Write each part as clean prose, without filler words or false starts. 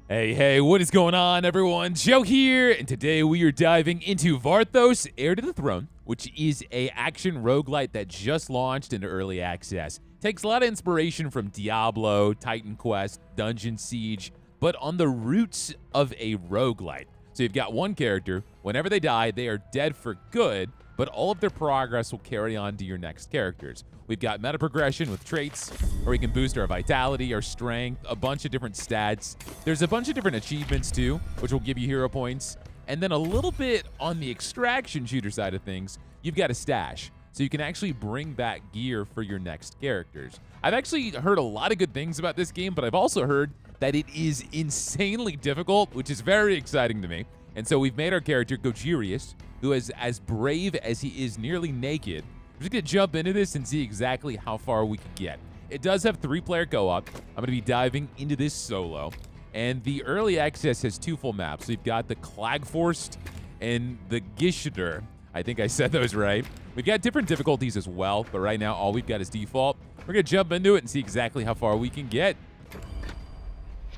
Hey, what is going on, everyone? Joe here, and today we are diving into Varthos, Heir to the Throne, which is a action roguelite that just launched into early access. Takes a lot of inspiration from Diablo, Titan Quest, Dungeon Siege, but on the roots of a roguelite. So you've got one character, whenever they die, they are dead for good, but all of their progress will carry on to your next characters. We've got meta progression with traits, where we can boost our vitality, our strength, a bunch of different stats. There's a bunch of different achievements too, which will give you hero points. And then a little bit on the extraction shooter side of things, you've got a stash. So you can actually bring back gear for your next characters. I've actually heard a lot of good things about this game, but I've also heard that it is insanely difficult, which is very exciting to me. And so we've made our character Gojirius, who is as brave as he is nearly naked. We're just gonna jump into this and see exactly how far we can get. It does have 3-player co-op. I'm gonna be diving into this solo. And the early access has 2 full maps. So you've got the Klagforst and the Gisheder. I think I said those right. We've got different difficulties as well, but right now all we've got is default. We're gonna jump into it and see exactly how far we can get.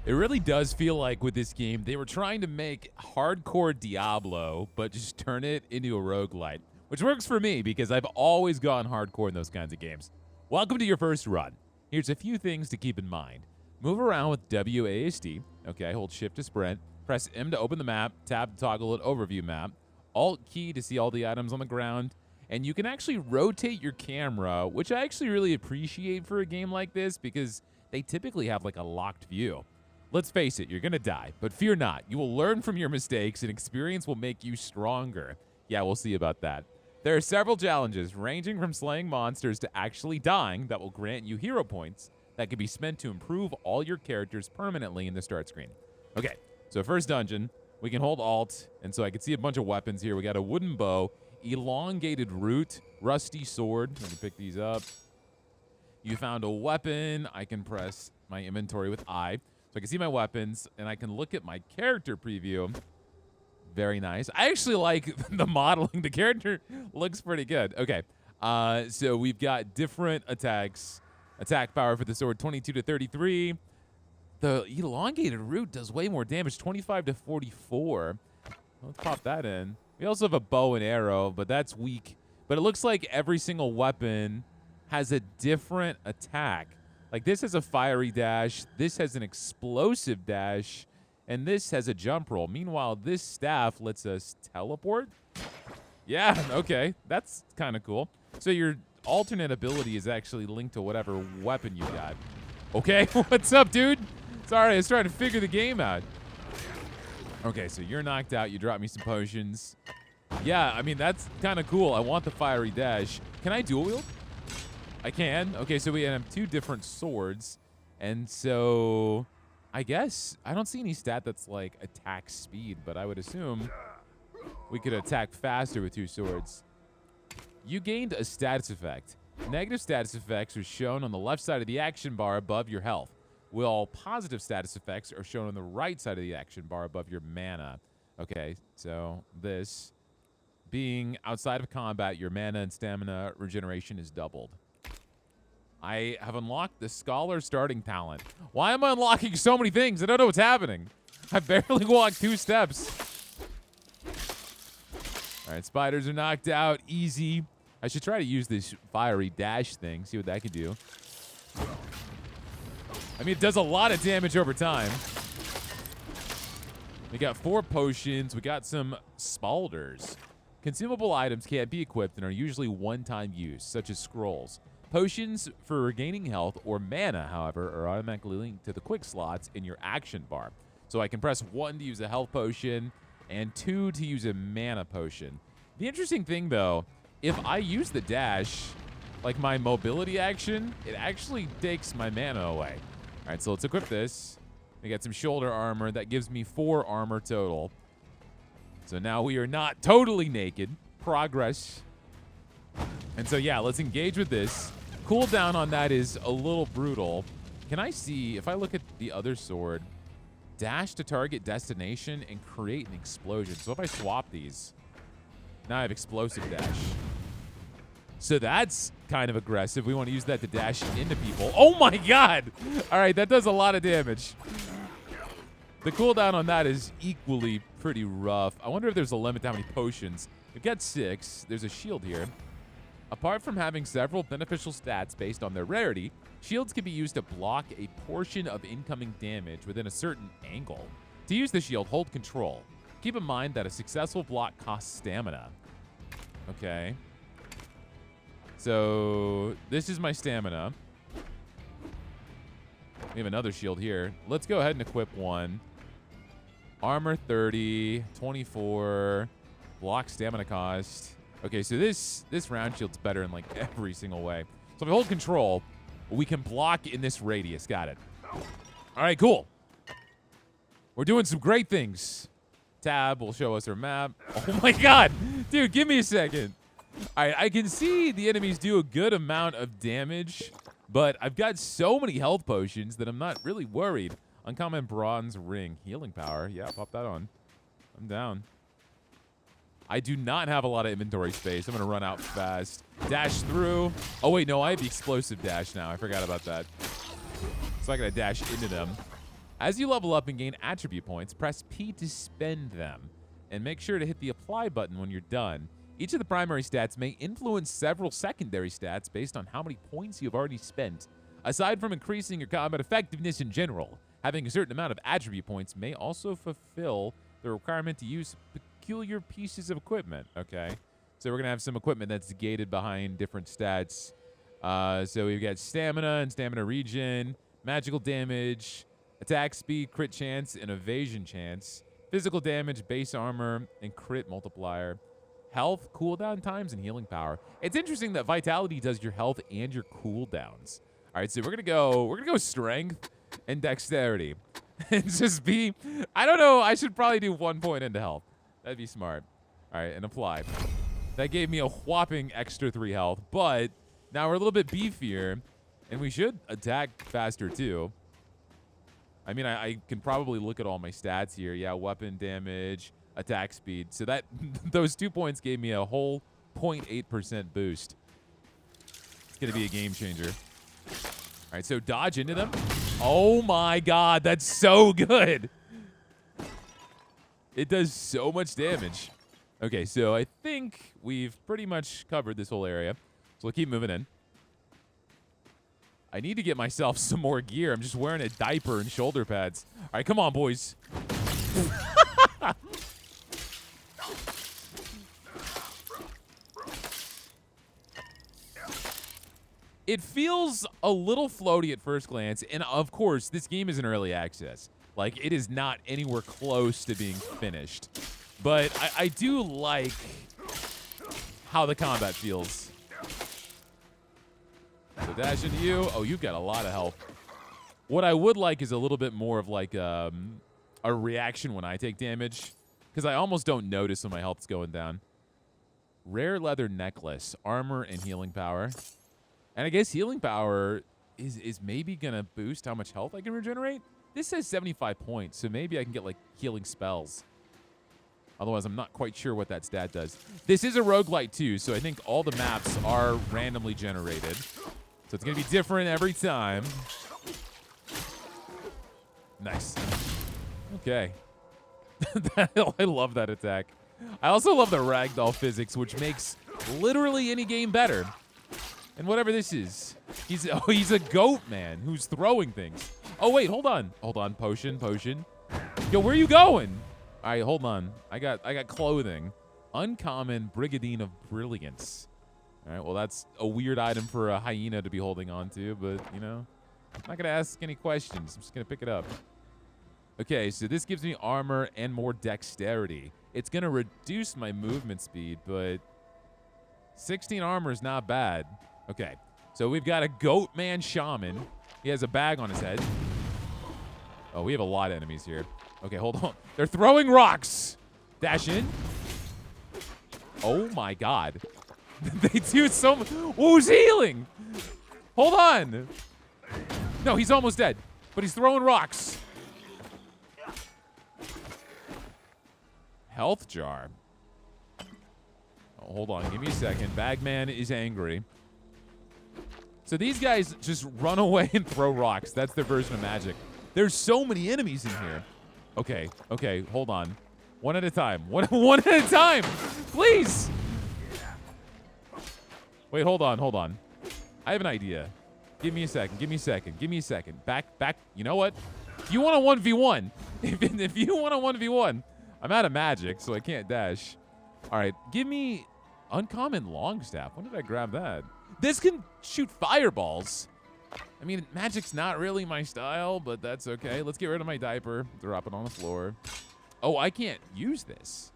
It really does feel like with this game, they were trying to make hardcore Diablo, but just turn it into a roguelite, which works for me because I've always gone hardcore in those kinds of games. Welcome to your first run. Here's a few things to keep in mind. Move around with WASD. Okay, hold shift to sprint. Press M to open the map. Tab to toggle an overview map. Alt key to see all the items on the ground. And you can actually rotate your camera, which I actually really appreciate for a game like this because they typically have like a locked view. Let's face it, you're gonna die, but fear not. You will learn from your mistakes and experience will make you stronger. Yeah, we'll see about that. There are several challenges, ranging from slaying monsters to actually dying, that will grant you hero points that can be spent to improve all your characters permanently in the start screen. Okay, so first dungeon, we can hold Alt, and so I can see a bunch of weapons here. We got a wooden bow, elongated root, rusty sword. Let me pick these up. You found a weapon. I can press my inventory with I. So I can see my weapons, and I can look at my character preview. Very nice. I actually like the modeling. The character looks pretty good. Okay, so we've got different attacks. Attack power for the sword, 22 to 33. The elongated root does way more damage, 25 to 44. Let's pop that in. We also have a bow and arrow, but that's weak. But it looks like every single weapon has a different attack. Like this has a fiery dash, this has an explosive dash, and this has a jump roll. Meanwhile, this staff lets us teleport. Yeah, okay, that's kind of cool. So your alternate ability is actually linked to whatever weapon you got. Okay, what's up, dude? Sorry, I was trying to figure the game out. Okay, so you're knocked out. You dropped me some potions. Yeah, I mean, that's kind of cool. I want the fiery dash. Can I dual wield? I can. Okay, so we have 2 different swords. And so I guess I don't see any stat that's like attack speed, but I would assume we could attack faster with 2 swords. You gained a status effect. Negative status effects are shown on the left side of the action bar above your health, while positive status effects are shown on the right side of the action bar above your mana. Okay, so this being outside of combat, your mana and stamina regeneration is doubled. I have unlocked the Scholar starting talent. Why am I unlocking so many things? I don't know what's happening. I barely walked 2 steps. All right, spiders are knocked out. Easy. I should try to use this fiery dash thing, see what that can do. I mean, it does a lot of damage over time. We got 4 potions. We got some spalders. Consumable items can't be equipped and are usually one-time use, such as scrolls. Potions for regaining health or mana, however, are automatically linked to the quick slots in your action bar. So I can press 1 to use a health potion and 2 to use a mana potion. The interesting thing, though, if I use the dash, like my mobility action, it actually takes my mana away. All right, so let's equip this. We got some shoulder armor. That gives me 4 armor total. So now we are not totally naked. Progress. And so, yeah, let's engage with this. Cooldown on that is a little brutal. Can I see, if I look at the other sword, dash to target destination and create an explosion. So if I swap these, now I have explosive dash. So that's kind of aggressive. We want to use that to dash into people. Oh my god! All right, that does a lot of damage. The cooldown on that is equally pretty rough. I wonder if there's a limit to how many potions. We've got 6. There's a shield here. Apart from having several beneficial stats based on their rarity, shields can be used to block a portion of incoming damage within a certain angle. To use the shield, hold control. Keep in mind that a successful block costs stamina. Okay. So this is my stamina. We have another shield here. Let's go ahead and equip one. Armor 30, 24, block stamina cost. Okay, so this round shield's better in like every single way. So if we hold control, we can block in this radius. Got it. All right, cool. We're doing some great things. Tab will show us our map. Oh my God, dude, give me a second. All right, I can see the enemies do a good amount of damage, but I've got so many health potions that I'm not really worried. Uncommon bronze ring, healing power. Yeah, pop that on. I'm down. I do not have a lot of inventory space. I'm going to run out fast. Dash through. Oh, wait, no, I have the explosive dash now. I forgot about that. So I got to dash into them. As you level up and gain attribute points, press P to spend them. And make sure to hit the apply button when you're done. Each of the primary stats may influence several secondary stats based on how many points you've already spent. Aside from increasing your combat effectiveness in general, having a certain amount of attribute points may also fulfill the requirement to use peculiar pieces of equipment. Okay, so we're gonna have some equipment that's gated behind different stats. So we've got stamina and stamina regen, magical damage, attack speed, crit chance, and evasion chance, physical damage, base armor, and crit multiplier, health, cooldown times, and healing power. It's interesting that vitality does your health and your cooldowns. All right, so we're gonna go strength and dexterity, and just be. I don't know. I should probably do 1 point into health. That'd be smart. All right, and apply. That gave me a whopping extra 3 health, but now we're a little bit beefier, and we should attack faster too. I mean, I can probably look at all my stats here. Yeah, weapon damage, attack speed. So that those 2 points gave me a whole 0.8% boost. It's going to be a game changer. All right, so dodge into them. Oh, my God. That's so good. It does so much damage. Okay, so I think we've pretty much covered this whole area. So we'll keep moving in. I need to get myself some more gear. I'm just wearing a diaper and shoulder pads. All right, come on, boys. It feels a little floaty at first glance, and of course, this game is in early access. Like, it is not anywhere close to being finished. But I do like how the combat feels. So dash into you. Oh, you've got a lot of health. What I would like is a little bit more of like a reaction when I take damage, because I almost don't notice when my health's going down. Rare leather necklace, armor and healing power. And I guess healing power is maybe going to boost how much health I can regenerate. This says 75 points, so maybe I can get like healing spells. Otherwise, I'm not quite sure what that stat does. This is a roguelite too, so I think all the maps are randomly generated. So it's going to be different every time. Nice. Okay. I love that attack. I also love the ragdoll physics, which makes literally any game better. And whatever this is, he's a goat man who's throwing things. Oh wait, hold on, potion. Yo, where are you going? All right, hold on. I got clothing. Uncommon Brigandine of Brilliance. All right, well that's a weird item for a hyena to be holding on to, but you know, I'm not gonna ask any questions. I'm just gonna pick it up. Okay, so this gives me armor and more dexterity. It's gonna reduce my movement speed, but 16 armor is not bad. Okay, so we've got a goat man shaman. He has a bag on his head. Oh, we have a lot of enemies here. Okay, hold on. They're throwing rocks. Dash in. Oh my God. They do so much. Who's healing? Hold on. No, he's almost dead, but he's throwing rocks. Health jar. Oh, hold on, give me a second. Bagman is angry. So these guys just run away and throw rocks. That's their version of magic. There's so many enemies in here. Okay, okay, hold on. One at a time. One at a time! Please! Wait, hold on, hold on. I have an idea. Give me a second, give me a second, give me a second. Back. You know what? If you want a 1v1, if you want a 1v1, I'm out of magic, so I can't dash. All right, give me uncommon longstaff. When did I grab that? This can shoot fireballs. I mean, magic's not really my style, but that's okay. Let's get rid of my diaper. Drop it on the floor. Oh, I can't use this.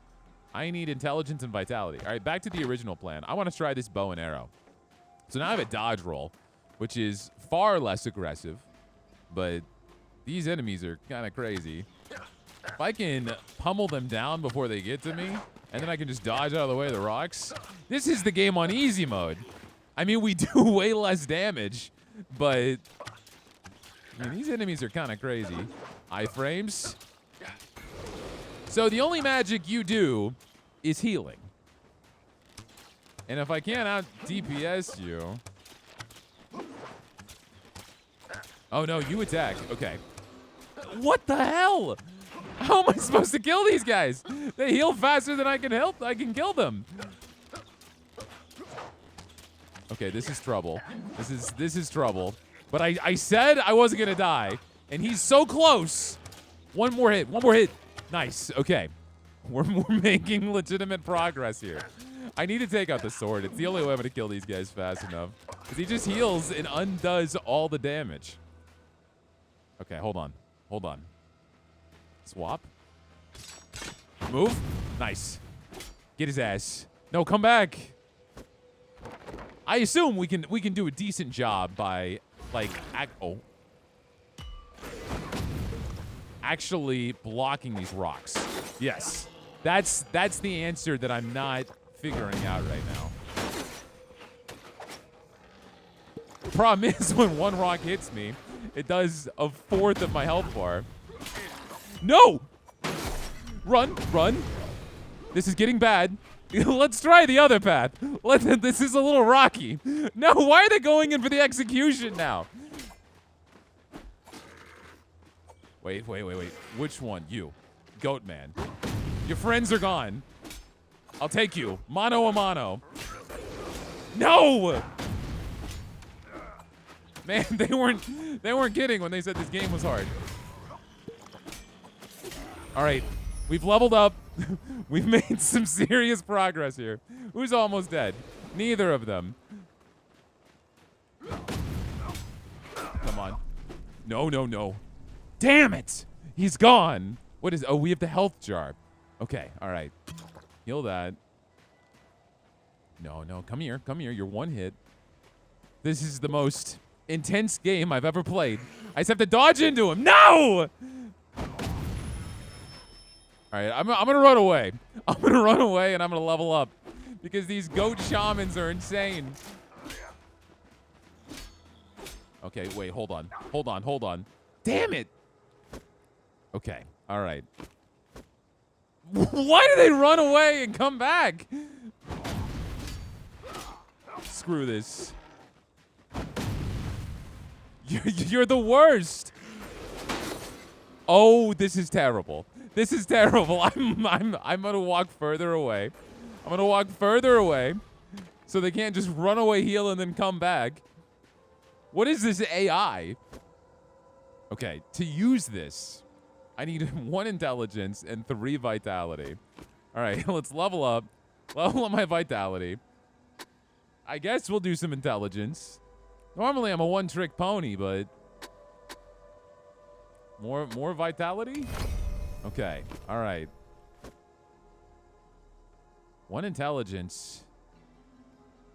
I need intelligence and vitality. All right, back to the original plan. I want to try this bow and arrow. So now I have a dodge roll, which is far less aggressive, but these enemies are kind of crazy. If I can pummel them down before they get to me, and then I can just dodge out of the way of the rocks, this is the game on easy mode. I mean, we do way less damage, but I mean, these enemies are kind of crazy. Iframes. So the only magic you do is healing. And if I can't out DPS you... Oh no, you attack. Okay. What the hell? How am I supposed to kill these guys? They heal faster than I can help. I can kill them. Okay, this is trouble. This is trouble. But I said I wasn't gonna die, and he's so close. One more hit. One more hit. Nice. Okay, we're making legitimate progress here. I need to take out the sword. It's the only way I'm gonna kill these guys fast enough. Because he just heals and undoes all the damage. Okay, hold on. Hold on. Swap. Move. Nice. Get his ass. No, come back. I assume we can do a decent job by like actually blocking these rocks. Yes. That's the answer that I'm not figuring out right now. The problem is when one rock hits me, it does a fourth of my health bar. No! Run, run. This is getting bad. Let's try the other path. This is a little rocky. No, why are they going in for the execution now? Wait. Which one? You. Goat man. Your friends are gone. I'll take you. Mano a mano. No! Man, they weren't kidding when they said this game was hard. All right, we've leveled up. We've made some serious progress here. Who's almost dead? Neither of them. Come on. No. Damn it! He's gone. What is? Oh, we have the health jar. Okay, all right. Heal that. No, come here. You're one hit. This is the most intense game I've ever played. I just have to dodge into him. No! All right, I'm gonna run away. I'm gonna run away and I'm gonna level up because these goat shamans are insane. Okay, wait, hold on. Damn it! Okay, all right. Why do they run away and come back? Screw this. You're the worst. Oh, this is terrible. This is terrible. I'm gonna walk further away. I'm gonna walk further away so they can't just run away, heal, and then come back. What is this AI? Okay, to use this, I need 1 intelligence and 3 vitality. All right, let's level up. Level up my vitality. I guess we'll do some intelligence. Normally I'm a one-trick pony, but more vitality? Okay, all right. 1 intelligence.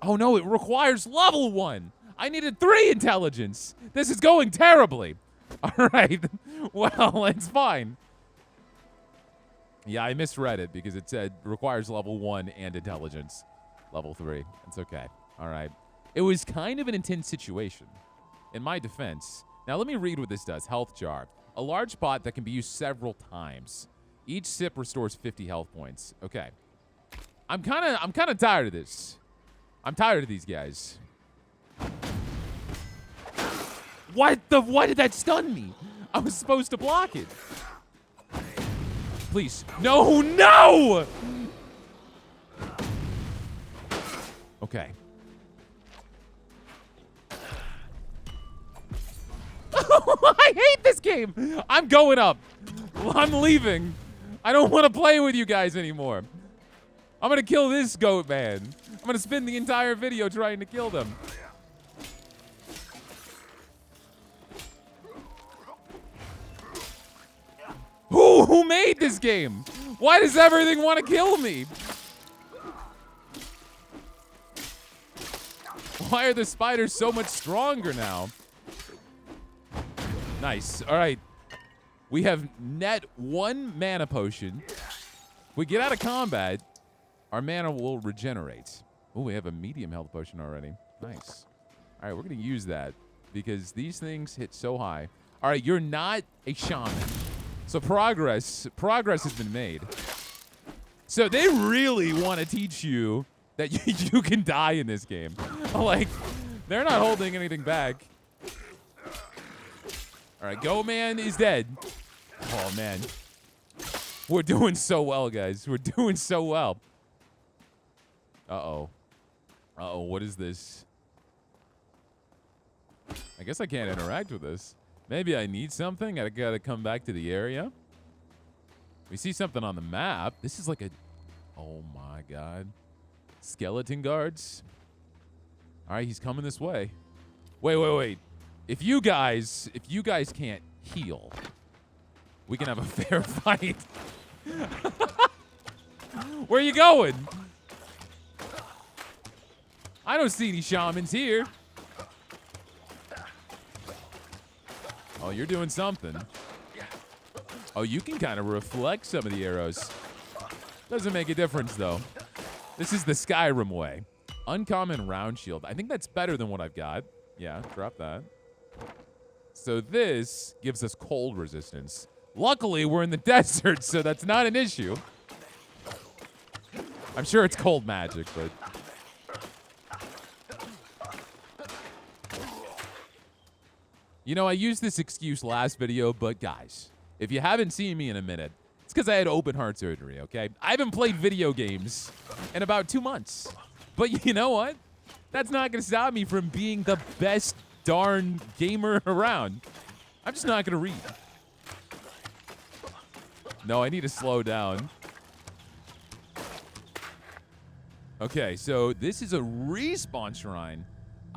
Oh no, it requires level 1. I needed 3 intelligence. This is going terribly. All right, well, it's fine. Yeah, I misread it because it said requires level 1 and intelligence. Level 3, it's okay. All right. It was kind of an intense situation. In my defense, now let me read what this does. Health jar. A large pot that can be used several times. Each sip restores 50 health points. Okay. I'm kind of tired of this. I'm tired of these guys. Why did that stun me? I was supposed to block it. please. No, no! Okay. I hate this game. I'm going up. I'm leaving. I don't want to play with you guys anymore. I'm going to kill this goat man. I'm going to spend the entire video trying to kill them. Who made this game? Why does everything want to kill me? Why are the spiders so much stronger now? Nice. All right. We have net 1 mana potion. If we get out of combat, our mana will regenerate. Oh, we have a medium health potion already. Nice. All right, we're going to use that because these things hit so high. All right, you're not a shaman. So progress has been made. So they really want to teach you that you can die in this game. Like, they're not holding anything back. All right, Go Man is dead. Oh, man. We're doing so well, guys. We're doing so well. Uh-oh. Uh-oh, what is this? I guess I can't interact with this. Maybe I need something. I gotta come back to the area. We see something on the map. This is like a... Oh, my God. Skeleton guards. All right, he's coming this way. Wait. If you guys can't heal, we can have a fair fight. Where are you going? I don't see any shamans here. Oh, you're doing something. Oh, you can kind of reflect some of the arrows. Doesn't make a difference, though. This is the Skyrim way. Uncommon round shield. I think that's better than what I've got. Yeah, drop that. So this gives us cold resistance. Luckily, we're in the desert, so that's not an issue. I'm sure it's cold magic, but... You know, I used this excuse last video, but guys, if you haven't seen me in a minute, it's because I had open heart surgery, okay? I haven't played video games in about 2 months. But you know what? That's not going to stop me from being the best darn gamer around. I'm just not going to read. No, I need to slow down. Okay, so this is a respawn shrine.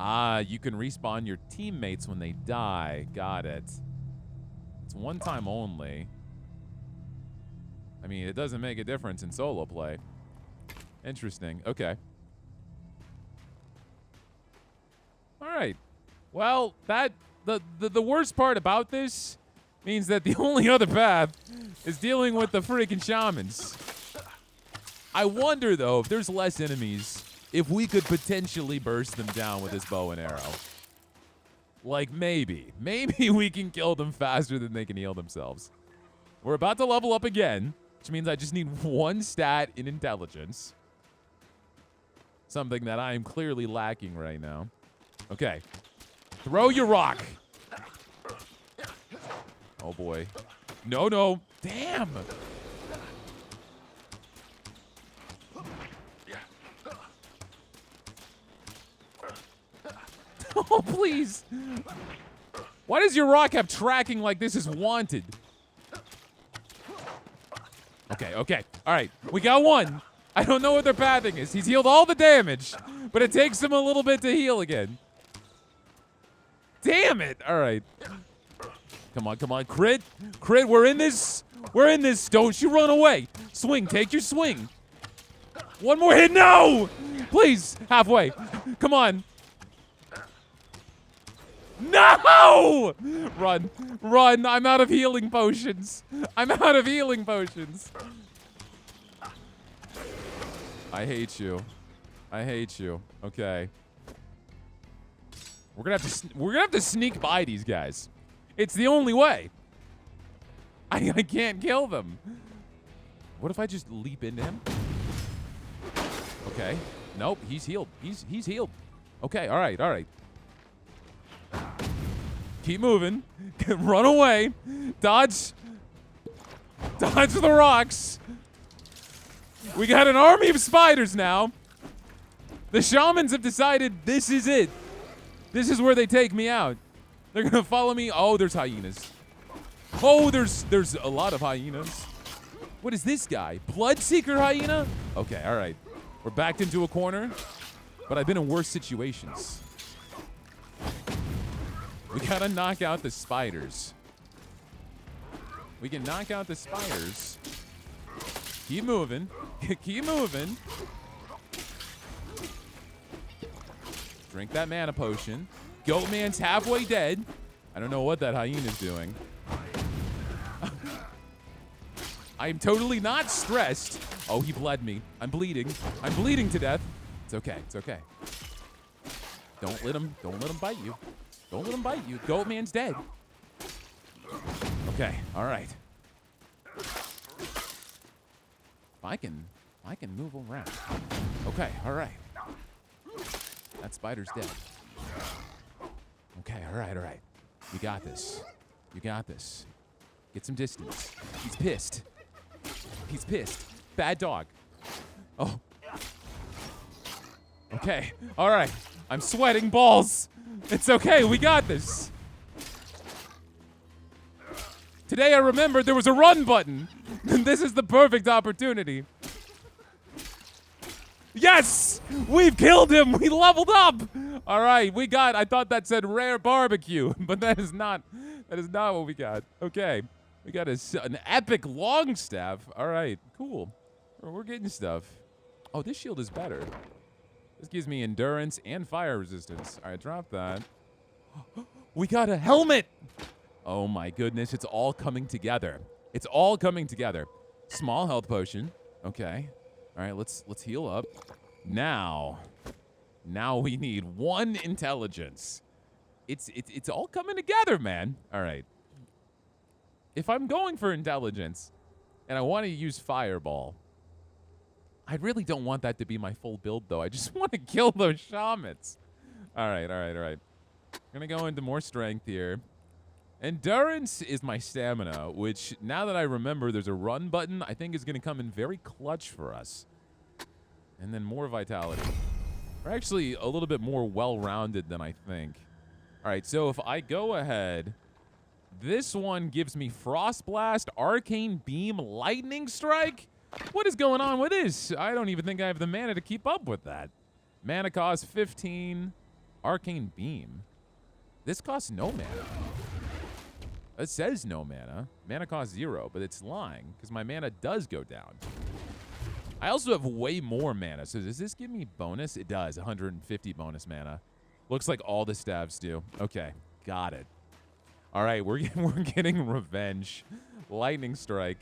Ah, you can respawn your teammates when they die. Got it. It's one time only. I mean, it doesn't make a difference in solo play. Interesting. Okay. All right. Well, the worst part about this means that the only other path is dealing with the freaking shamans. I wonder, though, if there's less enemies, if we could potentially burst them down with this bow and arrow. Like, maybe. Maybe we can kill them faster than they can heal themselves. We're about to level up again, which means I just need 1 stat in intelligence. Something that I am clearly lacking right now. Okay. Throw your rock. Oh, boy. No. Damn. Oh, please. Why does your rock have tracking like this is wanted? Okay. All right. We got 1. I don't know what their pathing is. He's healed all the damage, but it takes him a little bit to heal again. Damn it. All right. Come on. Crit. We're in this. Don't you run away. Swing. Take your swing. 1 more hit. No. Please. Halfway. Come on. No! Run. I'm out of healing potions. I hate you. Okay. We're gonna have to sneak by these guys. It's the only way. I can't kill them. What if I just leap into him? Okay. Nope. He's healed. He's healed. Okay. All right. Keep moving. Run away. Dodge. Dodge the rocks. We got an army of spiders now. The shamans have decided this is it. This is where they take me out. They're gonna follow me. Oh, there's hyenas. Oh, there's a lot of hyenas. What is this guy? Bloodseeker hyena? Okay, all right. We're backed into a corner, but I've been in worse situations. We gotta knock out the spiders. We can knock out the spiders. Keep moving. Keep moving. Drink that mana potion. Goatman's halfway dead. I don't know what that hyena's doing. I am totally not stressed. Oh, he bled me. I'm bleeding. I'm bleeding to death. It's okay. It's okay. Don't let him bite you. Don't let him bite you. Goatman's dead. Okay. All right. I can move around. Okay. All right. That spider's dead. Okay. All right. All right. You got this. You got this. Get some distance. He's pissed. He's pissed. Bad dog. Oh. Okay. All right. I'm sweating balls. It's okay. We got this. Today I remembered there was a run button. This is the perfect opportunity. Yes! We've killed him. We leveled up. All right. We got, I thought that said rare barbecue, but that is not what we got. Okay. We got an epic long staff. All right, cool. We're getting stuff. Oh, this shield is better. This gives me endurance and fire resistance. All right, drop that. We got a helmet. Oh my goodness, it's all coming together. It's all coming together. Small health potion. Okay. All right, let's heal up. Now we need 1 intelligence. It's all coming together, man. All right. If I'm going for intelligence and I want to use fireball, I really don't want that to be my full build, though. I just want to kill those shamans. All right. I'm going to go into more strength here. Endurance is my stamina, which now that I remember there's a run button, I think is going to come in very clutch for us. And then more vitality. We're actually a little bit more well-rounded than I think. All right, so if I go ahead... This one gives me Frost Blast, Arcane Beam, Lightning Strike. What is going on with this? I don't even think I have the mana to keep up with that. Mana cost 15. Arcane Beam. This costs no mana. It says no mana. Mana costs 0, but it's lying because my mana does go down. I also have way more mana. So does this give me bonus? It does. 150 bonus mana. Looks like all the staves do. Okay, got it. All right, we're getting revenge. Lightning strike.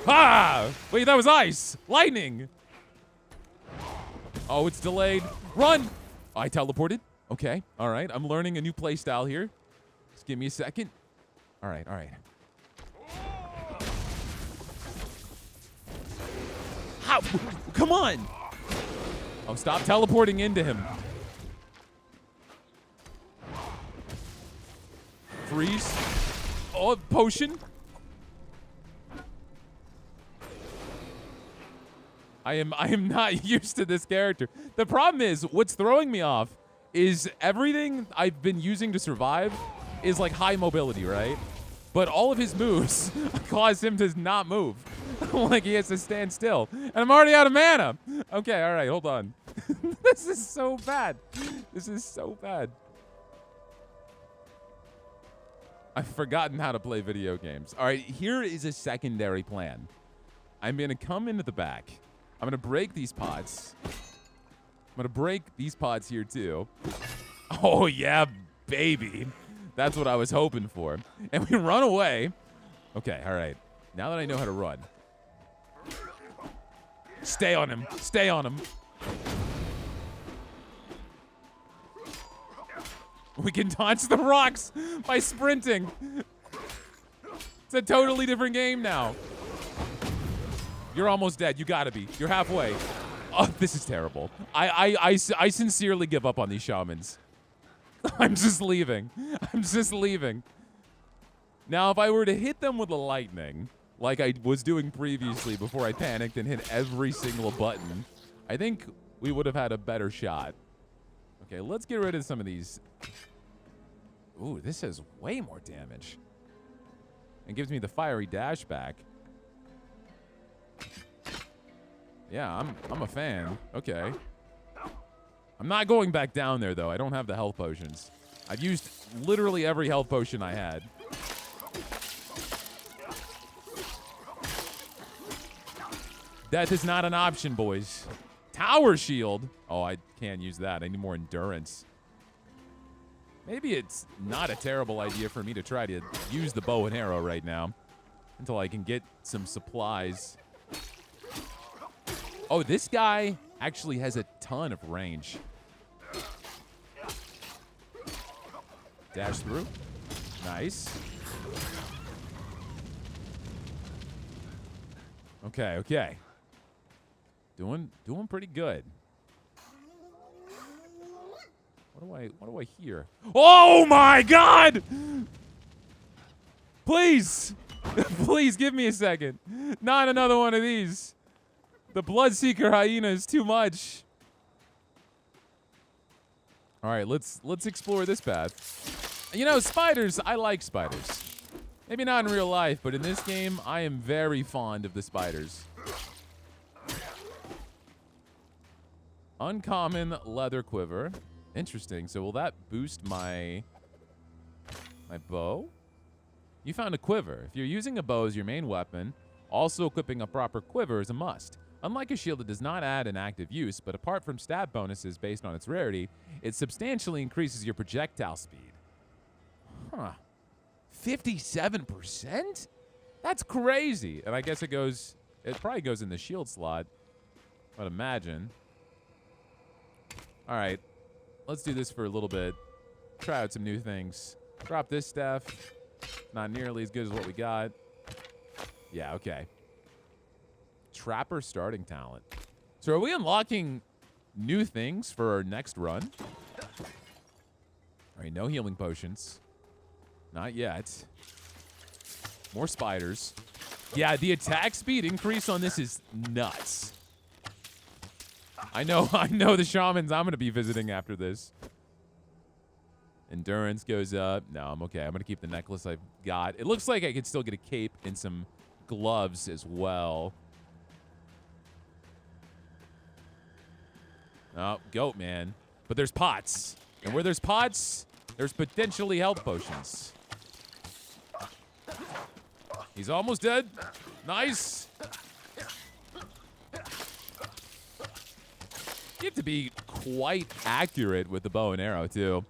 Ah! Wait, that was ice. Lightning. Oh, it's delayed. Run! I teleported. Okay. All right. I'm learning a new play style here. Just give me a second. All right. How? Come on. Oh, stop teleporting into him. Freeze. Oh, potion. I am not used to this character. The problem is, what's throwing me off is everything I've been using to survive is like high mobility, right? But all of his moves cause him to not move. Like he has to stand still. And I'm already out of mana. Okay, all right, hold on. This is so bad. This is so bad. I've forgotten how to play video games. All right, here is a secondary plan. I'm going to come into the back. I'm going to break these pots. I'm going to break these pots here, too. Oh, yeah, baby. That's what I was hoping for. And we run away. Okay, all right. Now that I know how to run. Stay on him. Stay on him. We can dodge the rocks by sprinting. It's a totally different game now. You're almost dead. You gotta be. You're halfway. Oh, this is terrible. I sincerely give up on these shamans. I'm just leaving. I'm just leaving. Now, if I were to hit them with the lightning, like I was doing previously before I panicked and hit every single button, I think we would have had a better shot. Okay, let's get rid of some of these. Ooh, this has way more damage. And gives me the fiery dash back. Yeah, I'm a fan. Okay. I'm not going back down there, though. I don't have the health potions. I've used literally every health potion I had. Death is not an option, boys. Tower shield. Oh, I can't use that. I need more endurance. Maybe it's not a terrible idea for me to try to use the bow and arrow right now until I can get some supplies. Oh, this guy actually has a ton of range. Dash through. Nice. Okay, okay. Doing pretty good. What do I hear? Oh my god! Please! Please give me a second. Not another one of these. The Bloodseeker hyena is too much. All right, let's explore this path. You know, spiders, I like spiders. Maybe not in real life, but in this game, I am very fond of the spiders. Uncommon leather quiver. Interesting. So will that boost my bow? You found a quiver. If you're using a bow as your main weapon, also equipping a proper quiver is a must. Unlike a shield, it does not add an active use, but apart from stat bonuses based on its rarity, it substantially increases your projectile speed. Huh. 57%? That's crazy. And I guess it probably goes in the shield slot, I'd imagine. All right, let's do this for a little bit. Try out some new things. Drop this staff. Not nearly as good as what we got. Yeah, okay. Trapper starting talent. So are we unlocking new things for our next run? All right, no healing potions. Not yet. More spiders. Yeah, the attack speed increase on this is nuts. I know the shamans I'm going to be visiting after this. Endurance goes up. No, I'm okay. I'm going to keep the necklace I've got. It looks like I could still get a cape and some gloves as well. Oh, goat, man. But there's pots. And where there's pots, there's potentially health potions. He's almost dead. Nice. You have to be quite accurate with the bow and arrow, too.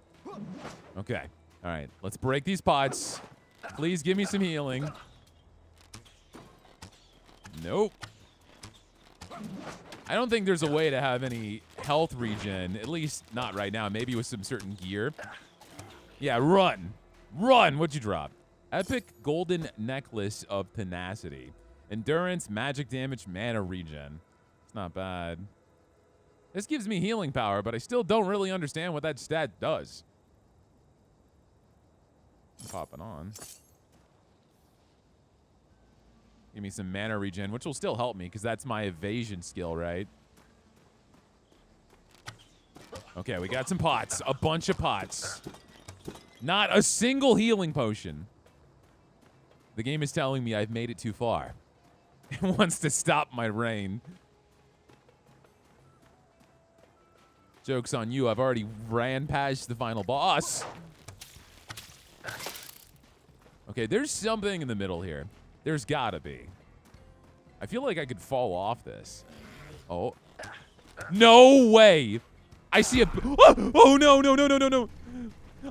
Okay. All right. Let's break these pots. Please give me some healing. Nope. I don't think there's a way to have any health regen, at least not right now. Maybe with some certain gear. Yeah, run. Run. What'd you drop? Epic golden necklace of tenacity. Endurance, magic damage, mana regen. It's not bad. This gives me healing power, but I still don't really understand what that stat does. Pop it on. Give me some mana regen, which will still help me because that's my evasion skill, right? Okay, we got some pots. A bunch of pots. Not a single healing potion. The game is telling me I've made it too far. It wants to stop my reign. Joke's on you. I've already ran past the final boss. Okay, there's something in the middle here. There's gotta be. I feel like I could fall off this. Oh. No way. I see a... Oh, no, no, no, no, no, no.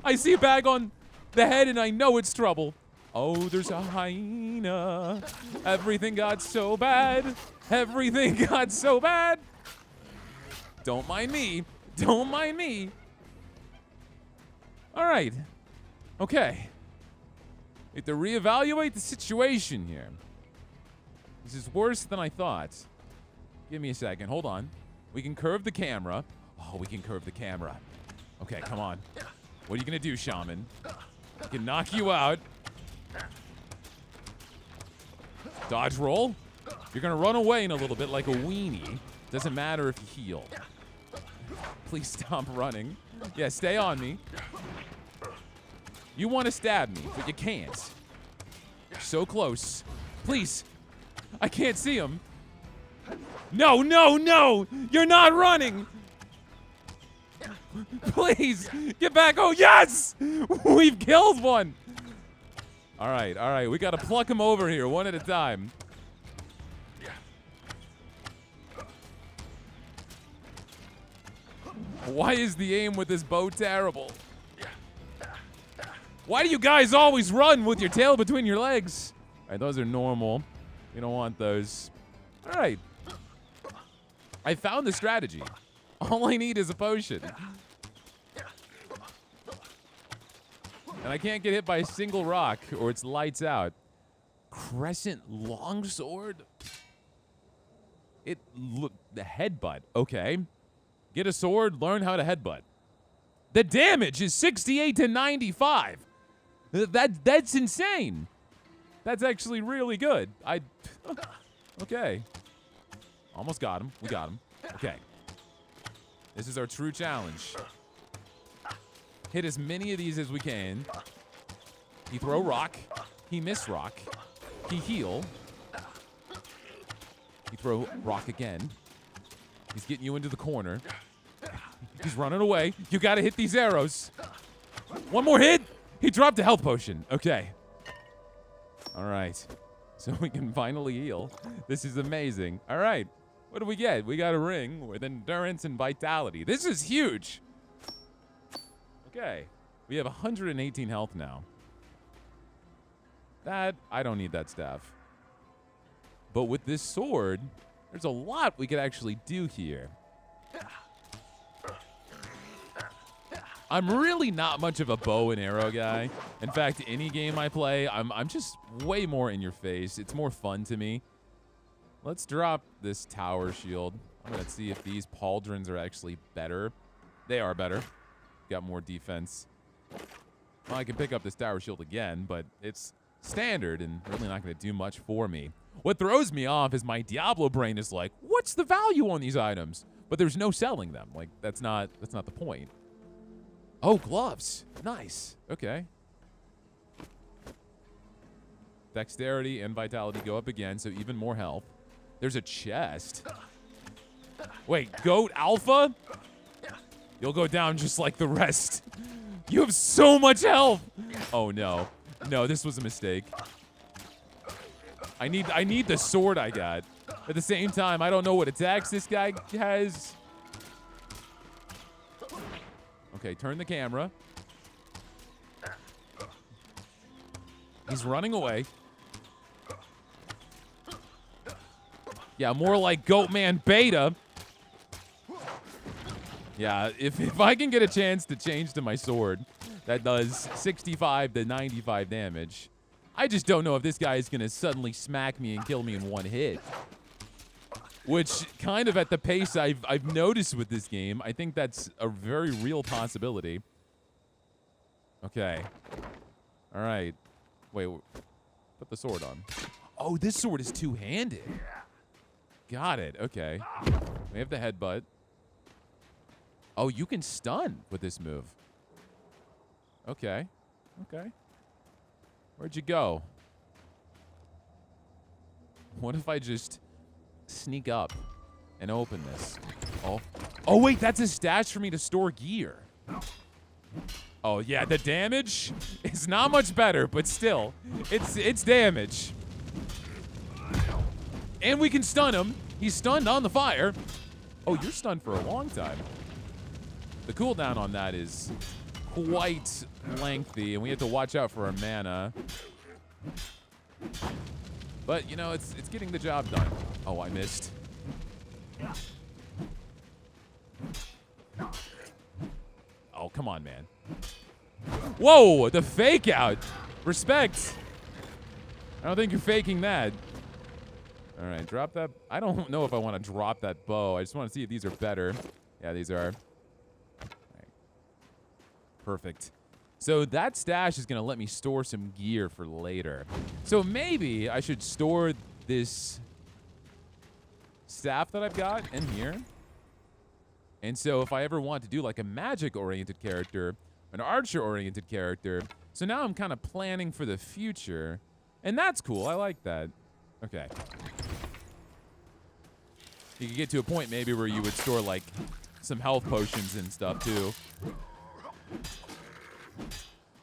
I see a bag on the head, and I know it's trouble. Oh, there's a hyena. Everything got so bad. Everything got so bad. Don't mind me. Don't mind me. All right. Okay. We have to reevaluate the situation here. This is worse than I thought. Give me a second. Hold on. We can curve the camera. Oh, we can curve the camera. Okay, come on. What are you going to do, shaman? I can knock you out. Dodge roll. You're going to run away in a little bit like a weenie. Doesn't matter if you heal. Please stop running. Yeah, stay on me. You want to stab me, but you can't. You're so close. Please. I can't see him. No, no, no! You're not running! Please, get back. Oh, yes! We've killed one. All right. We got to pluck him over here one at a time. Why is the aim with this bow terrible? Why do you guys always run with your tail between your legs? All right, those are normal. We don't want those. All right. I found the strategy. All I need is a potion. And I can't get hit by a single rock or it's lights out. Crescent longsword? The headbutt. Okay. Get a sword, learn how to headbutt. The damage is 68 to 95. That's insane. That's actually really good. Okay. Almost got him. We got him. Okay. This is our true challenge. Hit as many of these as we can. He throw rock. He miss rock. He heal. He throw rock again. He's getting you into the corner. He's running away. You gotta hit these arrows. One more hit. He dropped a health potion. Okay. All right. So we can finally heal. This is amazing. All right. What do we get? We got a ring with endurance and vitality. This is huge. Okay. We have 118 health now. I don't need that staff. But with this sword, there's a lot we could actually do here. I'm really not much of a bow and arrow guy. In fact, any game I play, I'm just way more in your face. It's more fun to me. Let's drop this tower shield. I'm going to see if these pauldrons are actually better. They are better. Got more defense. Well, I can pick up this tower shield again, but it's standard and really not going to do much for me. What throws me off is my Diablo brain is like, what's the value on these items? But there's no selling them. Like, that's not the point. Oh, gloves. Nice. Okay. Dexterity and vitality go up again, so even more health. There's a chest. Wait, goat alpha? You'll go down just like the rest. You have so much health. Oh, no. No, this was a mistake. I need the sword I got. At the same time, I don't know what attacks this guy has. Okay, turn the camera. He's running away. Yeah, more like Goatman Beta. Yeah, if I can get a chance to change to my sword, that does 65 to 95 damage. I just don't know if this guy is going to suddenly smack me and kill me in one hit. Which, kind of at the pace I've noticed with this game, I think that's a very real possibility. Okay. All right. Wait, put the sword on. Oh, this sword is two-handed. Got it. Okay. We have the headbutt. Oh, you can stun with this move. Okay. Okay. Where'd you go? What if I just sneak up and open this? Oh. Oh, wait, that's a stash for me to store gear. Oh, yeah, the damage is not much better, but still, it's damage. And we can stun him. He's stunned on the fire. Oh, you're stunned for a long time. The cooldown on that is quite lengthy, and we have to watch out for our mana. But, you know, it's getting the job done. Oh, I missed. Oh, come on, man. Whoa, the fake out. Respect. I don't think you're faking that. All right, drop that. I don't know if I want to drop that bow. I just want to see if these are better. Yeah, these are. All right. Perfect. So that stash is going to let me store some gear for later. So maybe I should store this staff that I've got in here. And so if I ever want to do like a magic-oriented character, an archer-oriented character, so now I'm kind of planning for the future. And that's cool. I like that. Okay. You could get to a point maybe where you would store like some health potions and stuff too.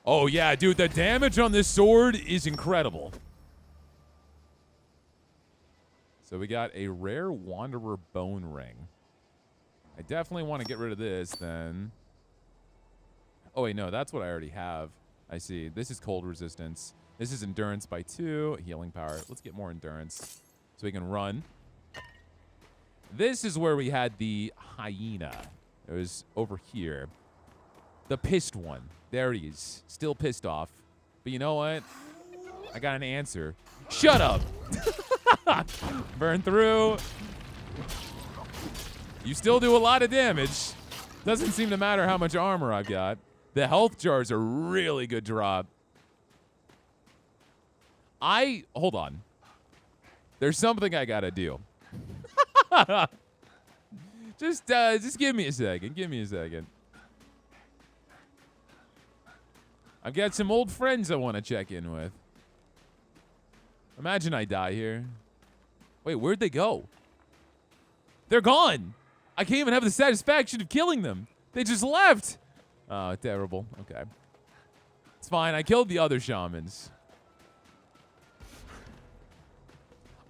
Oh yeah, dude, the damage on this sword is incredible. So we got a rare Wanderer bone ring. I definitely want to get rid of this then. Oh wait, no, that's what I already have. I see. This is cold resistance. This is endurance by 2, healing power. Let's get more endurance so we can run. This is where we had the hyena. It was over here. The pissed one. There he is. Still pissed off. But you know what? I got an answer. Shut up! Burn through. You still do a lot of damage. Doesn't seem to matter how much armor I've got. The health jars are really good drop. Hold on. There's something I gotta do. Just give me a second. Give me a second. I've got some old friends I want to check in with. Imagine I die here. Wait, where'd they go? They're gone. I can't even have the satisfaction of killing them. They just left. Oh, terrible. Okay. It's fine. I killed the other shamans.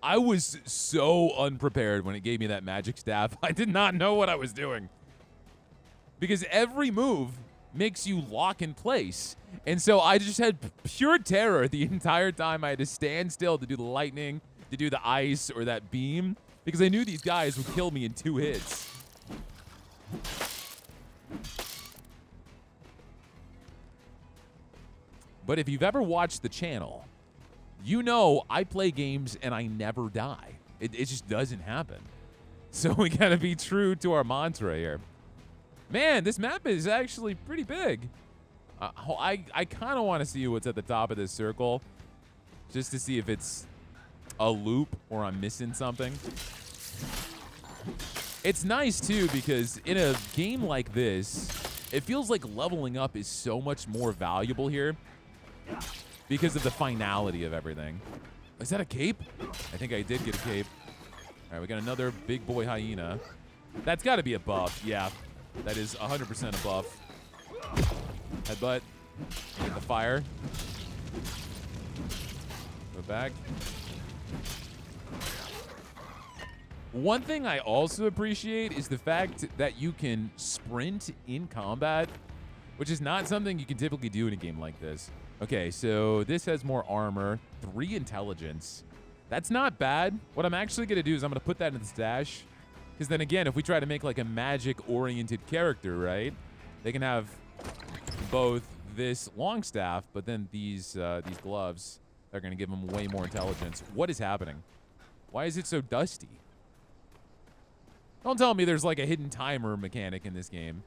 I was so unprepared when it gave me that magic staff. I did not know what I was doing. Because every move makes you lock in place. And so I just had pure terror the entire time. I had to stand still to do the lightning, to do the ice, or that beam. Because I knew these guys would kill me in 2 hits. But if you've ever watched the channel, you know I play games and I never die. It just doesn't happen. So we gotta be true to our mantra here. Man, this map is actually pretty big. I kind of want to see what's at the top of this circle, just to see if it's a loop or I'm missing something. It's nice too because in a game like this, it feels like leveling up is so much more valuable here because of the finality of everything. Is that a cape? I think I did get a cape. All right, we got another big boy hyena. That's got to be a buff. Yeah, that is 100% a buff. Headbutt. Get the fire. Go back. One thing I also appreciate is the fact that you can sprint in combat, which is not something you can typically do in a game like this. Okay, so this has more armor, 3 intelligence. That's not bad. What I'm actually going to do is I'm going to put that in the stash. Because then again, if we try to make like a magic-oriented character, right? They can have both this long staff, but then these gloves are going to give them way more intelligence. What is happening? Why is it so dusty? Don't tell me there's like a hidden timer mechanic in this game.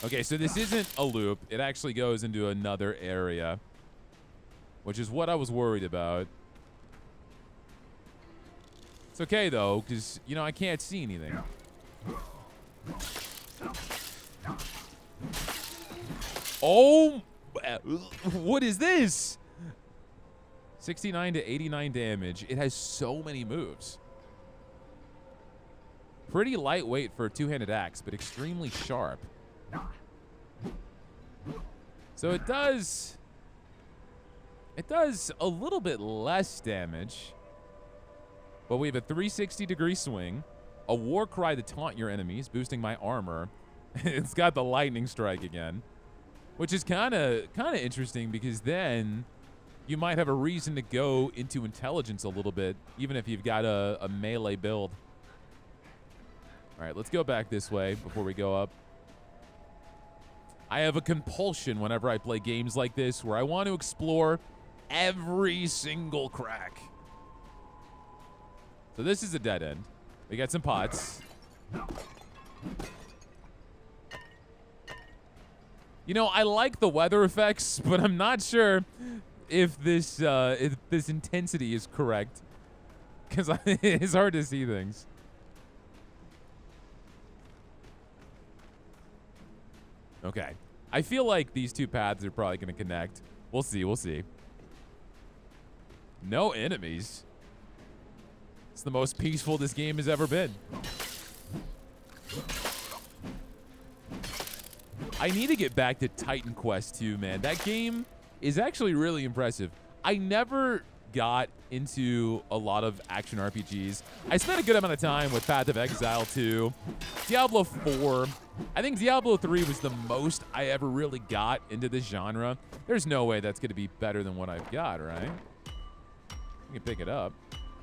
Okay, so this isn't a loop. It actually goes into another area, which is what I was worried about. It's okay, though, because, you know, I can't see anything. Oh, what is this? 69 to 89 damage. It has so many moves. Pretty lightweight for a 2-handed axe, but extremely sharp. So it does a little bit less damage, but we have a 360-degree swing, a war cry to taunt your enemies, boosting my armor. It's got the lightning strike again, which is kind of interesting because then you might have a reason to go into intelligence a little bit, even if you've got a melee build. All right, let's go back this way before we go up. I have a compulsion whenever I play games like this where I want to explore every single crack. So this is a dead end. We got some pots. You know, I like the weather effects, but I'm not sure if this intensity is correct, because it's hard to see things. Okay. I feel like these two paths are probably going to connect. We'll see. We'll see. No enemies. It's the most peaceful this game has ever been. I need to get back to Titan Quest 2, man. That game is actually really impressive. I never got into a lot of action RPGs. I spent a good amount of time with Path of Exile 2, Diablo 4. I think Diablo 3 was the most I ever really got into this genre. There's no way that's going to be better than what I've got, right? You can pick it up.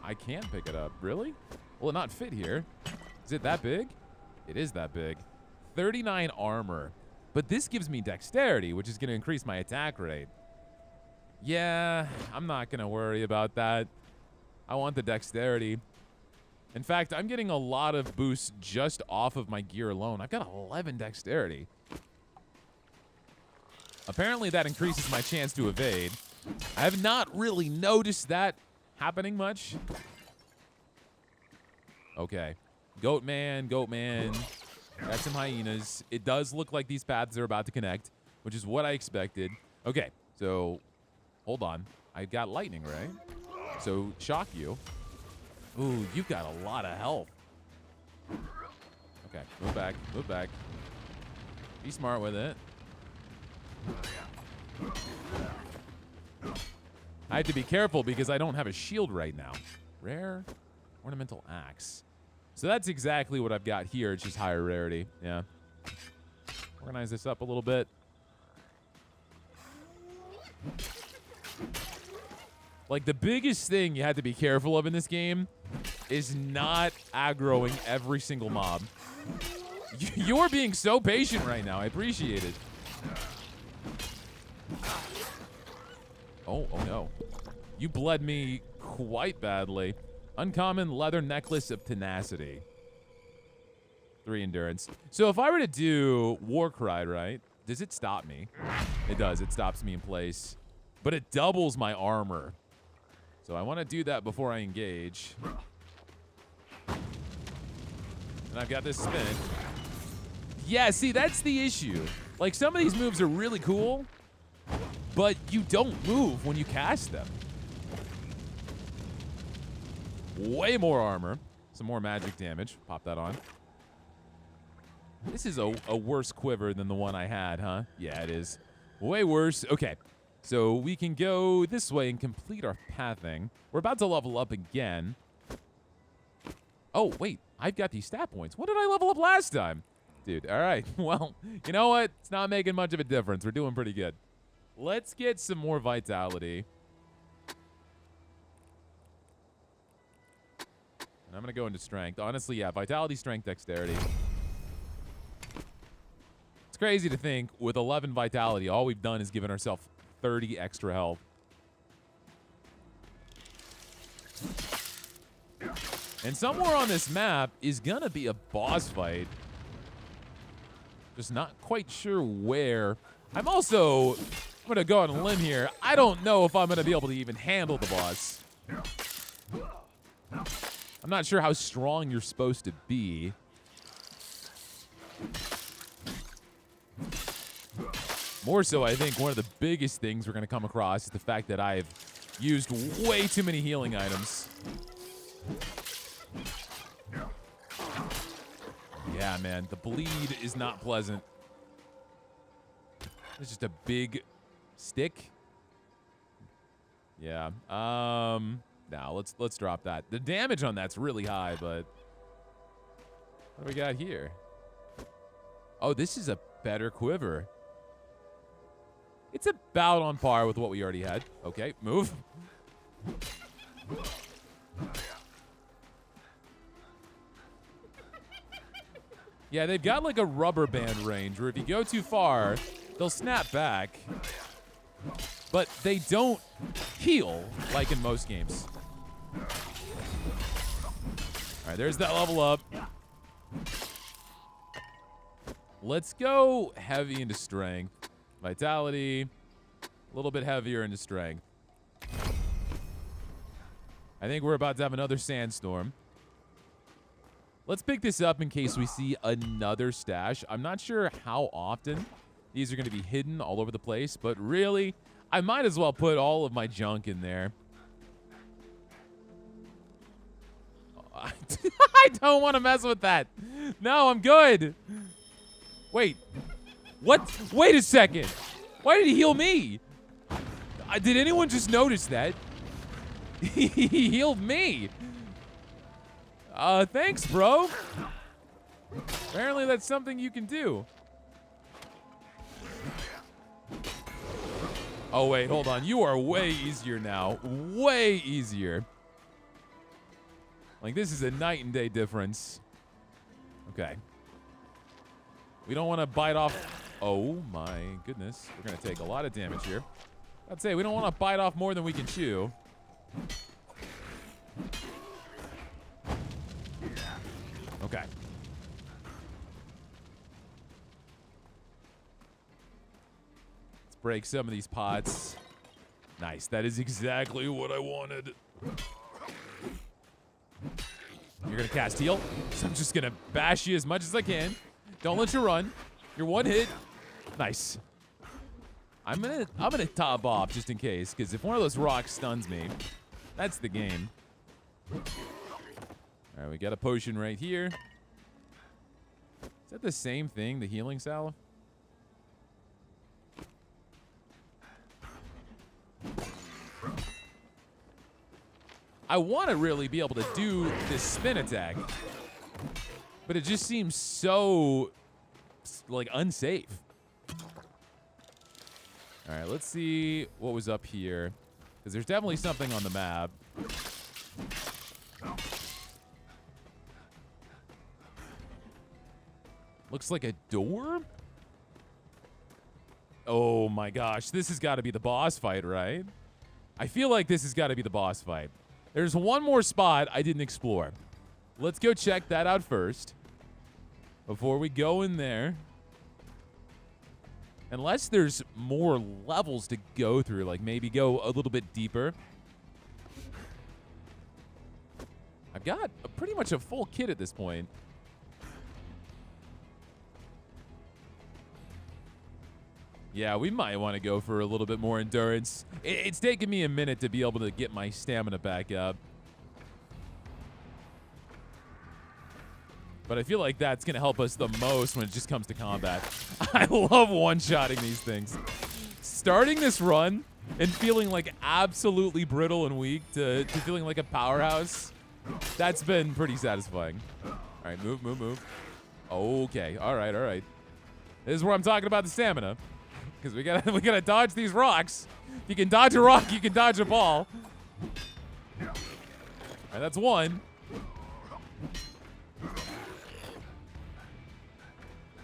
I can pick it up. Really? Will it not fit here? Is it that big? It is that big. 39 armor. But this gives me dexterity, which is going to increase my attack rate. Yeah, I'm not going to worry about that. I want the dexterity. In fact, I'm getting a lot of boosts just off of my gear alone. I've got 11 dexterity. Apparently, that increases my chance to evade. I have not really noticed that happening much. Okay. Goat man, goat man. Got some hyenas. It does look like these paths are about to connect, which is what I expected. Okay, so hold on. I got lightning, right? So shock you. Ooh, you've got a lot of health. Okay, move back, move back. Be smart with it. I have to be careful because I don't have a shield right now. Rare ornamental axe. So that's exactly what I've got here. It's just higher rarity. Yeah. Organize this up a little bit. Like, the biggest thing you have to be careful of in this game is not aggroing every single mob. You're being so patient right now. I appreciate it. Oh no. You bled me quite badly. Uncommon leather necklace of tenacity. 3 endurance. So if I were to do war cry, right? Does it stop me? It does. It stops me in place. But it doubles my armor. So I want to do that before I engage. And I've got this spin. Yeah, see, that's the issue. Like, some of these moves are really cool, but you don't move when you cast them. Way more armor. Some more magic damage. Pop that on. This is a worse quiver than the one I had, huh? Yeah, it is. Way worse. Okay. So we can go this way and complete our pathing. We're about to level up again. Oh, wait. I've got these stat points. What did I level up last time? Dude, all right. Well, you know what? It's not making much of a difference. We're doing pretty good. Let's get some more vitality. And I'm going to go into strength. Honestly, yeah, vitality, strength, dexterity. It's crazy to think with 11 vitality, all we've done is given ourselves 30 extra health. And somewhere on this map is going to be a boss fight. Just not quite sure where. I'm going to go on a limb here. I don't know if I'm going to be able to even handle the boss. I'm not sure how strong you're supposed to be. More so, I think one of the biggest things we're going to come across is the fact that I've used way too many healing items. Yeah, man, the bleed is not pleasant. It's just a big stick. Yeah. Now let's drop that. The damage on that's really high, but what do we got here? Oh, this is a better quiver. It's about on par with what we already had. Okay, move. Yeah, they've got like a rubber band range where if you go too far, they'll snap back. But they don't heal like in most games. All right, there's that level up. Let's go heavy into strength. Vitality. A little bit heavier into strength. I think we're about to have another sandstorm. Let's pick this up in case we see another stash. I'm not sure how often these are going to be hidden all over the place, but really, I might as well put all of my junk in there. I don't want to mess with that. No, I'm good. Wait. What? Wait a second. Why did he heal me? Did anyone just notice that? He healed me. Thanks, bro. Apparently that's something you can do. Oh, wait, hold on. You are way easier now. Way easier. Like, this is a night and day difference. Okay. We don't want to bite off. Oh, my goodness. We're going to take a lot of damage here. I'd say we don't want to bite off more than we can chew. Okay. Let's break some of these pots. Nice. That is exactly what I wanted. You're going to cast heal. So I'm just going to bash you as much as I can. Don't let you run. You're one hit. Nice. I'm gonna top off just in case, because if one of those rocks stuns me, that's the game. All right, we got a potion right here. Is that the same thing, the healing salve? I want to really be able to do this spin attack, but it just seems so, like, unsafe. All right, let's see what was up here, because there's definitely something on the map. Looks like a door? Oh my gosh, this has got to be the boss fight, right? I feel like this has got to be the boss fight. There's one more spot I didn't explore. Let's go check that out first before we go in there. Unless there's more levels to go through, like maybe go a little bit deeper. I've got pretty much a full kit at this point. Yeah, we might want to go for a little bit more endurance. It's taken me a minute to be able to get my stamina back up. But I feel like that's going to help us the most when it just comes to combat. I love one-shotting these things. Starting this run and feeling like absolutely brittle and weak to feeling like a powerhouse, that's been pretty satisfying. All right, move, move, move. Okay, all right, all right. This is where I'm talking about the stamina. Because we gotta dodge these rocks. If you can dodge a rock, you can dodge a ball. All right, that's one.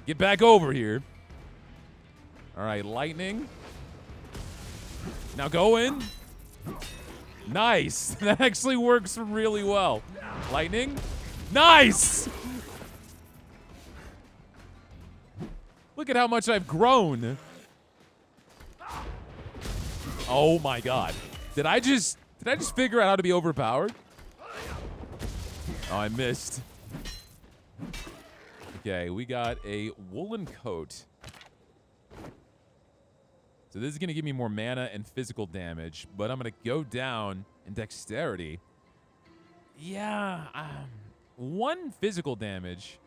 Get back over here. All right, lightning. Now go in. Nice. That actually works really well. Lightning. Nice. Look at how much I've grown. Oh my god. Did I just figure out how to be overpowered? Oh, I missed. Okay, we got a woolen coat. So this is going to give me more mana and physical damage, but I'm going to go down in dexterity. Yeah, 1 physical damage.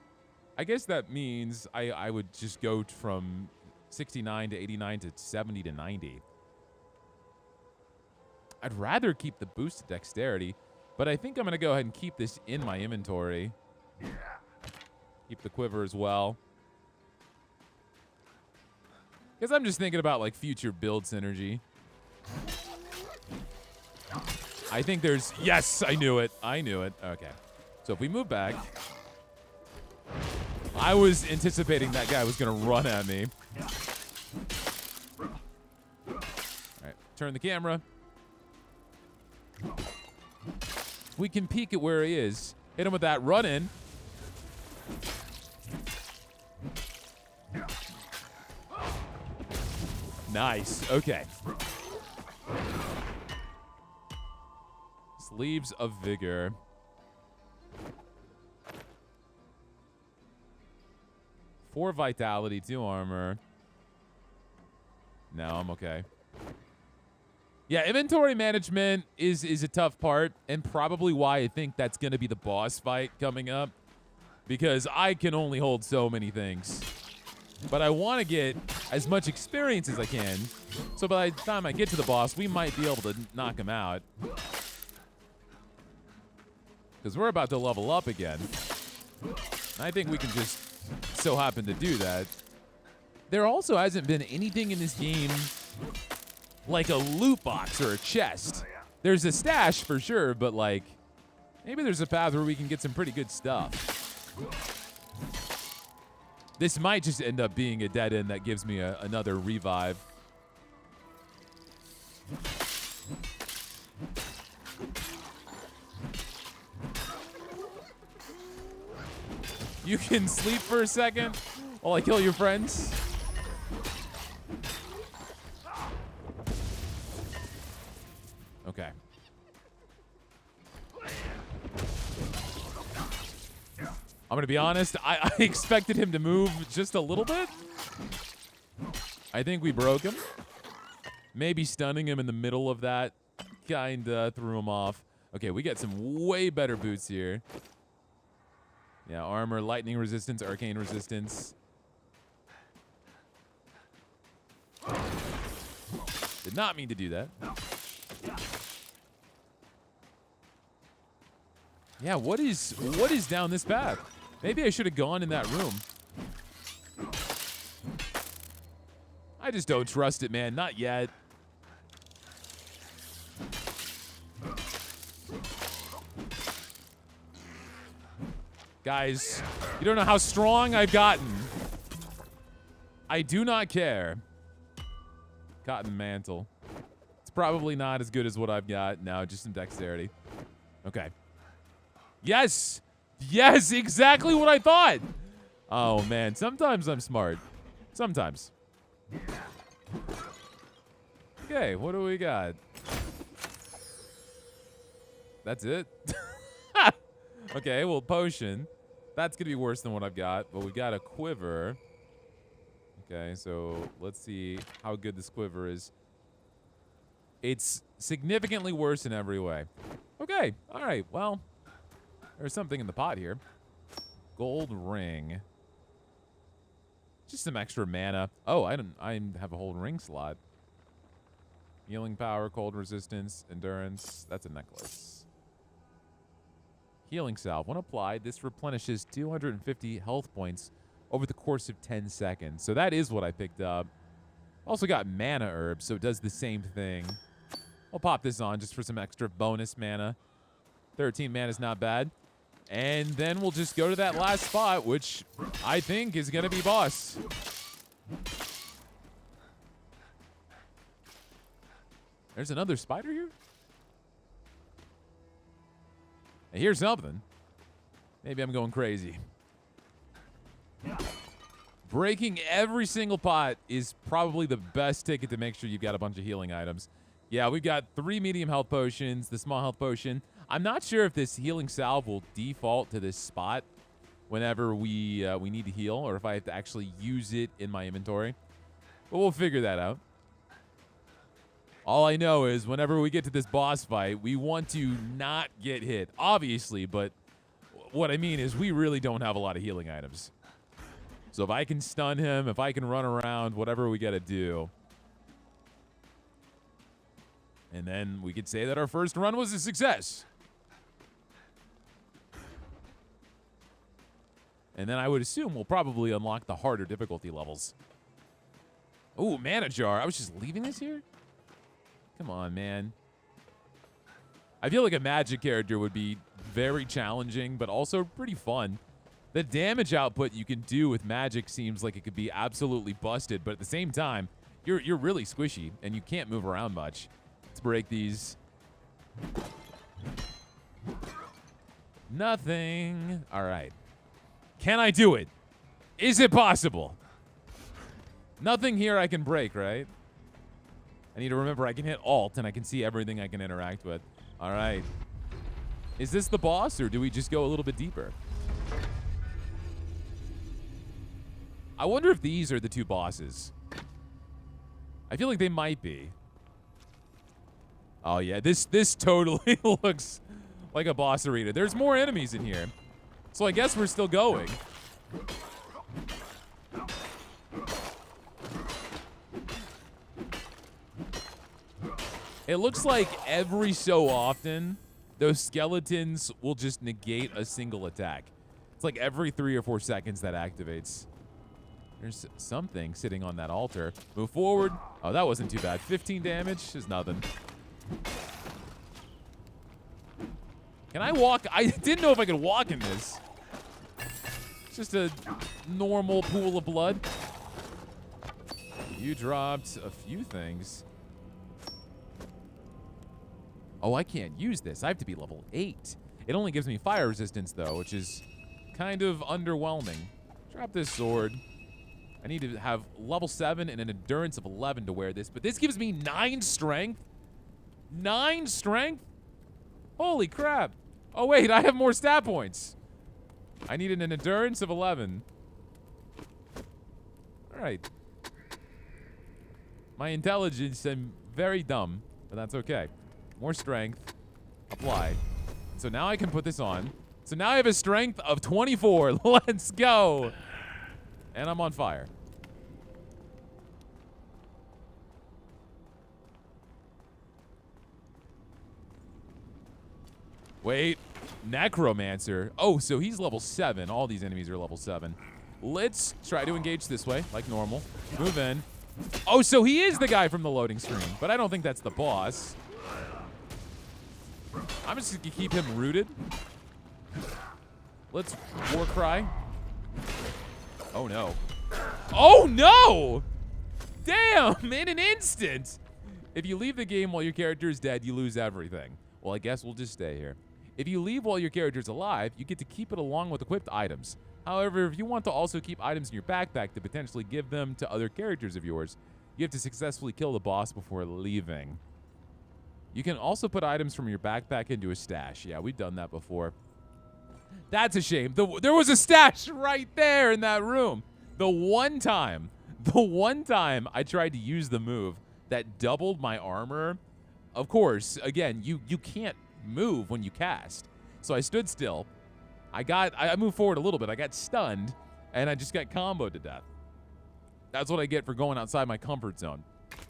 I guess that means I would just go from 69 to 89 to 70 to 90. I'd rather keep the boost to dexterity, but I think I'm going to go ahead and keep this in my inventory. Keep the quiver as well. Because I'm just thinking about, like, future build synergy. I think there's... Yes, I knew it. I knew it. Okay. So if we move back... I was anticipating that guy was going to run at me. All right. Turn the camera. We can peek at where he is. Hit him with that run-in. Nice. Okay. Sleeves of Vigor. Four Vitality, 2 Armor. No, I'm okay. Yeah, inventory management is a tough part, and probably why I think that's going to be the boss fight coming up, because I can only hold so many things. But I want to get as much experience as I can, so by the time I get to the boss, we might be able to knock him out. Because we're about to level up again. I think we can just so happen to do that. There also hasn't been anything in this game like a loot box or a chest. There's a stash for sure, but like maybe there's a path where we can get some pretty good stuff. This might just end up being a dead end that gives me another revive. You can sleep for a second while I kill your friends. Okay. I'm going to be honest. I expected him to move just a little bit. I think we broke him. Maybe stunning him in the middle of that kind of threw him off. Okay, we got some way better boots here. Yeah, armor, lightning resistance, arcane resistance. Did not mean to do that. Yeah, what is down this path? Maybe I should have gone in that room. I just don't trust it, man. Not yet. Guys, you don't know how strong I've gotten. I do not care. Cotton mantle. It's probably not as good as what I've got. No, just some dexterity. Okay. Yes! Yes, exactly what I thought! Oh, man. Sometimes I'm smart. Sometimes. Okay, what do we got? That's it? Okay, well, potion. That's going to be worse than what I've got, but we got a quiver. Okay, so let's see how good this quiver is. It's significantly worse in every way. Okay, all right, well, there's something in the pot here. Gold ring. Just some extra mana. Oh, I have a whole ring slot. Healing power, cold resistance, endurance. That's a necklace. Healing salve. When applied, this replenishes 250 health points over the course of 10 seconds. So that is what I picked up. Also got mana herb, so it does the same thing. I'll pop this on just for some extra bonus mana. 13 mana is not bad. And then we'll just go to that last spot, which I think is going to be boss. There's another spider here? I hear something. Maybe I'm going crazy. Breaking every single pot is probably the best ticket to make sure you've got a bunch of healing items. Yeah, we've got 3 medium health potions, the small health potion. I'm not sure if this healing salve will default to this spot whenever we need to heal, or if I have to actually use it in my inventory. But we'll figure that out. All I know is whenever we get to this boss fight, we want to not get hit, obviously, but what I mean is we really don't have a lot of healing items. So if I can stun him, if I can run around, whatever we got to do. And then we could say that our first run was a success. And then I would assume we'll probably unlock the harder difficulty levels. Ooh, mana jar. I was just leaving this here? Come on, man. I feel like a magic character would be very challenging, but also pretty fun. The damage output you can do with magic seems like it could be absolutely busted, but at the same time, you're really squishy, and you can't move around much. Let's break these. Nothing. All right. Can I do it? Is it possible? Nothing here I can break, right? I need to remember I can hit Alt and I can see everything I can interact with. All right. Is this the boss or do we just go a little bit deeper? I wonder if these are the two bosses. I feel like they might be. Oh yeah, this totally looks like a boss arena. There's more enemies in here. So I guess we're still going. It looks like every so often, those skeletons will just negate a single attack. It's like every 3 or 4 seconds that activates. There's something sitting on that altar. Move forward. Oh, that wasn't too bad. 15 damage is nothing. Can I walk? I didn't know if I could walk in this. It's just a normal pool of blood. You dropped a few things. Oh, I can't use this. I have to be level 8. It only gives me fire resistance, though, which is kind of underwhelming. Drop this sword. I need to have level 7 and an endurance of 11 to wear this, but this gives me 9 strength. 9 strength? Holy crap. Oh, wait, I have more stat points. I needed an endurance of 11. All right. My intelligence, I'm very dumb, but that's okay. More strength. Apply. So now I can put this on. So now I have a strength of 24. Let's go. And I'm on fire. Wait. Necromancer. Oh, so he's level 7. All these enemies are level 7. Let's try to engage this way, like normal. Move in. Oh, so he is the guy from the loading screen, but I don't think that's the boss. I'm just gonna keep him rooted. Let's war cry. Oh no. Oh no! Damn, in an instant! If you leave the game while your character is dead, you lose everything. Well, I guess we'll just stay here. If you leave while your character is alive, you get to keep it along with equipped items. However, if you want to also keep items in your backpack to potentially give them to other characters of yours, you have to successfully kill the boss before leaving. You can also put items from your backpack into a stash. Yeah, we've done that before. That's a shame. There was a stash right there in that room. The one time I tried to use the move that doubled my armor, of course, again, you can't move when you cast. So I stood still. I moved forward a little bit. I got stunned, and I just got comboed to death. That's what I get for going outside my comfort zone.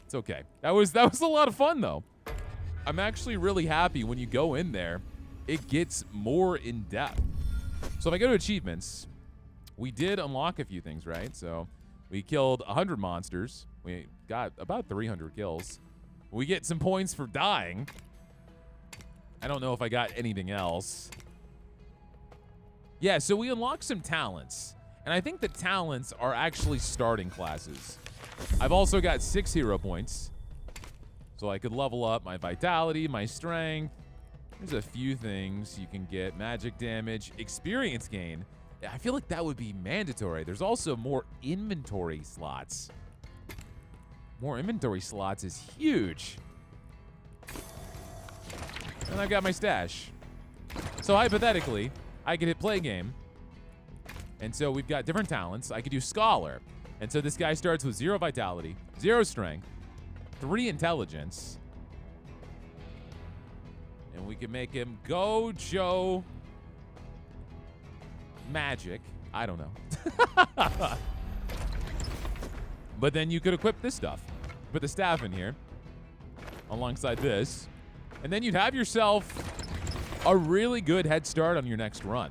It's okay. That was a lot of fun, though. I'm actually really happy when you go in there, it gets more in depth. So if I go to achievements, we did unlock a few things, right? So we killed 100 monsters. We got about 300 kills. We get some points for dying. I don't know if I got anything else. Yeah, so we unlocked some talents. And I think the talents are actually starting classes. I've also got 6 hero points. So I could level up my vitality, my strength. There's a few things you can get. Magic damage, experience gain. I feel like that would be mandatory. There's also more inventory slots. More inventory slots is huge. And I've got my stash. So hypothetically, I could hit play game. And so we've got different talents. I could do Scholar. And so this guy starts with 0 vitality, 0 strength, 3 intelligence. And we can make him Gojo Magic. I don't know. But then you could equip this stuff. Put the staff in here alongside this. And then you'd have yourself a really good head start on your next run.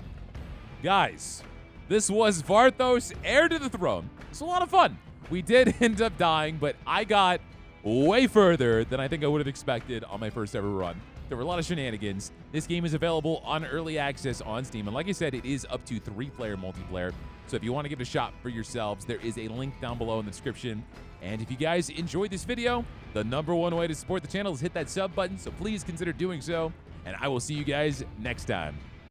Guys, this was Varthos, Heir to the Throne. It's a lot of fun. We did end up dying, but I got way further than I think I would have expected on my first ever run. There were a lot of shenanigans. This game is available on early access on Steam, and like I said, it is up to 3-player multiplayer. So if you want to give it a shot for yourselves, there is a link down below in the description. And if you guys enjoyed this video, the #1 way to support the channel is hit that sub button, so please consider doing so. And I will see you guys next time.